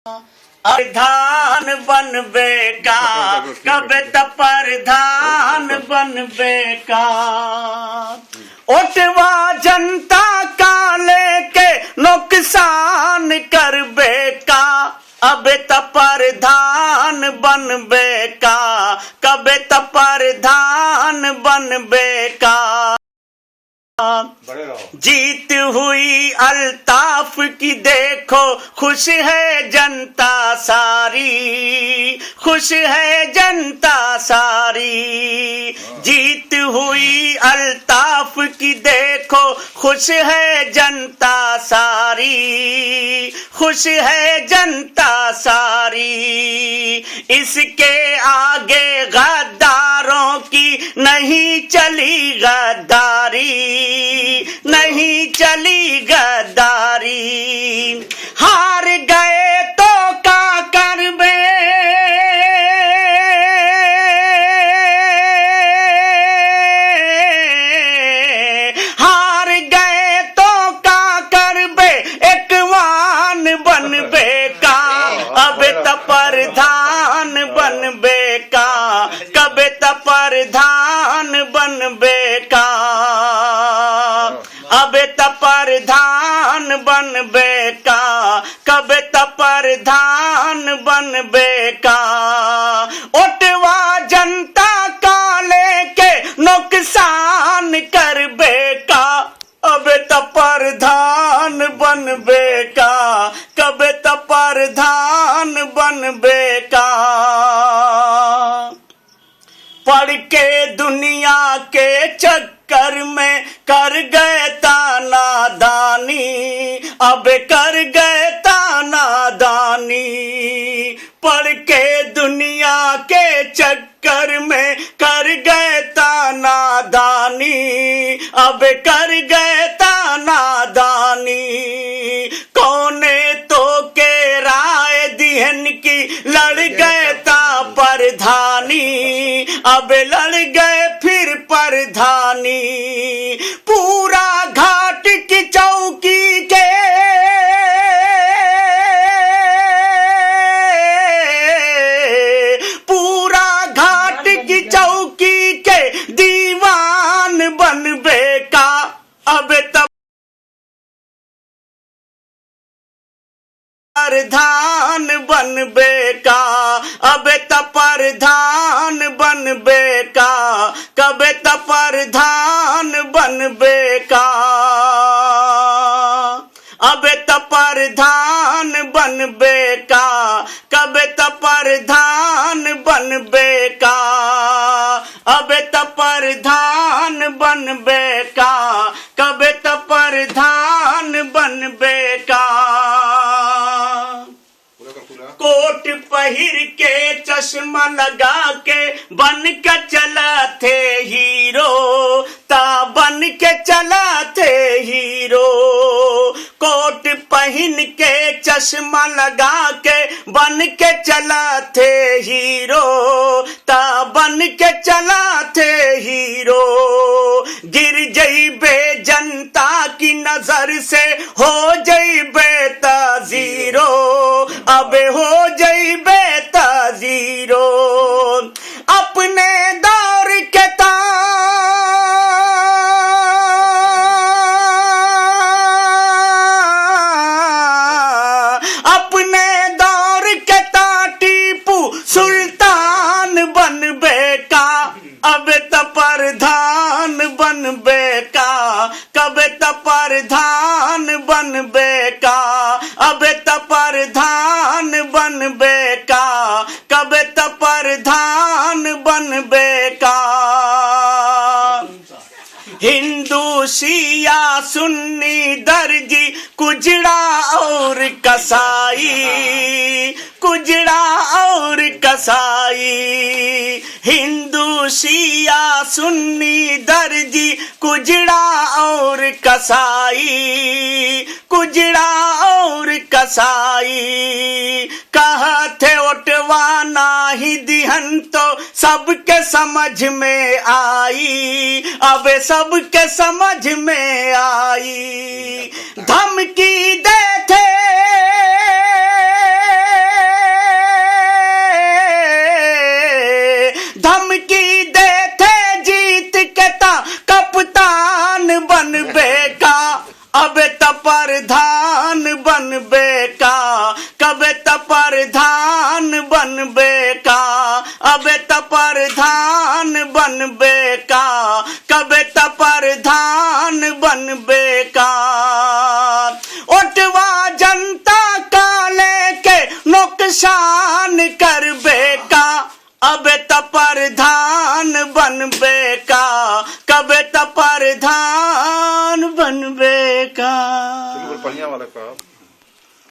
प्रधान बनबे का कब त प्रधान बनबे का। ओटवा जनता का लेके नुकसान करबे का अब त प्रधान बनबे का कब त प्रधान बनबे का। जीत हुई अल्ताफ की देखो खुश है जनता सारी, खुश है जनता सारी। जीत हुई अल्ताफ की देखो खुश है जनता सारी, खुश है जनता सारी। इसके आगे गद्दारों की नहीं चली गद्दारी, नहीं चली गद्दारी। हार गए तो क्या करबे, हार गए तो क्या करबे एकवान बनबे का अब त प्रधान बनबे का कब त प्रधान बनबे का। अब त प्रधान बनबे का कब त प्रधान बनबे का। ओटवा जनता का लेके नुकसान करबे का अब त प्रधान बनबे का कब त प्रधान बनबे का। पढ़ के दुनिया के चक्कर में कर गए नादानी, अब कर गए नादानी। पढ़ के दुनिया के चक्कर में कर गए नादानी, अब कर गए नादानी। कौने तो के राय दिहन की लड़ गए ता प्रधानी, अब लड़ गए फिर प्रधानी। पूरा घाट की चौकी के पूरा घाट की चौकी के दीवान बनबे का अब तब प्रधान बनबे का अब त प्रधान बनबे का कब त प्रधान बनबे का। अब त प्रधान बनबे का कब त प्रधान बनबे का। अब त प्रधान बनबे का कब त प्रधान बनबे का। कोट पहिर के चश्मा लगा के बन के चला थे हीरो, ता बन के चला थे हीरो। कोट पहन के चश्मा लगा के बन के चला थे हीरो, ता बन के चला थे हीरो। गिर जइबे जनता की नजर से हो जइबे ता जीरो, अब हो जइबे ता जीरो। अपने दौर के अपने दौर के टीपू सुल्तान बनबे का अब त प्रधान बनबे का कब त प्रधान बनबे का। अब त प्रधान बनबे का कब त प्रधान बनबे का। हिंदू शिया सुन्नी दर्जी कुजड़ा और कसाई, कुजड़ा और कसाई। हिंदू शिया सुन्नी दर्जी कुजड़ा और कसाई, कुजड़ा और कसाई। कहा थे ओटवा नाही दिहन तो सबके समझ में आई, अब सबके समझ में आई। धमकी दे थे अब त प्रधान बनबे का, कब त प्रधान बनबे का, अब त प्रधान बनबे का, कब त प्रधान बनबे का। ओटवा जनता का लेके नुकसान करबे का, अब त प्रधान बनबे का, कब त प्रधान बनबे का। बिल्कुल बढ़िया वाला का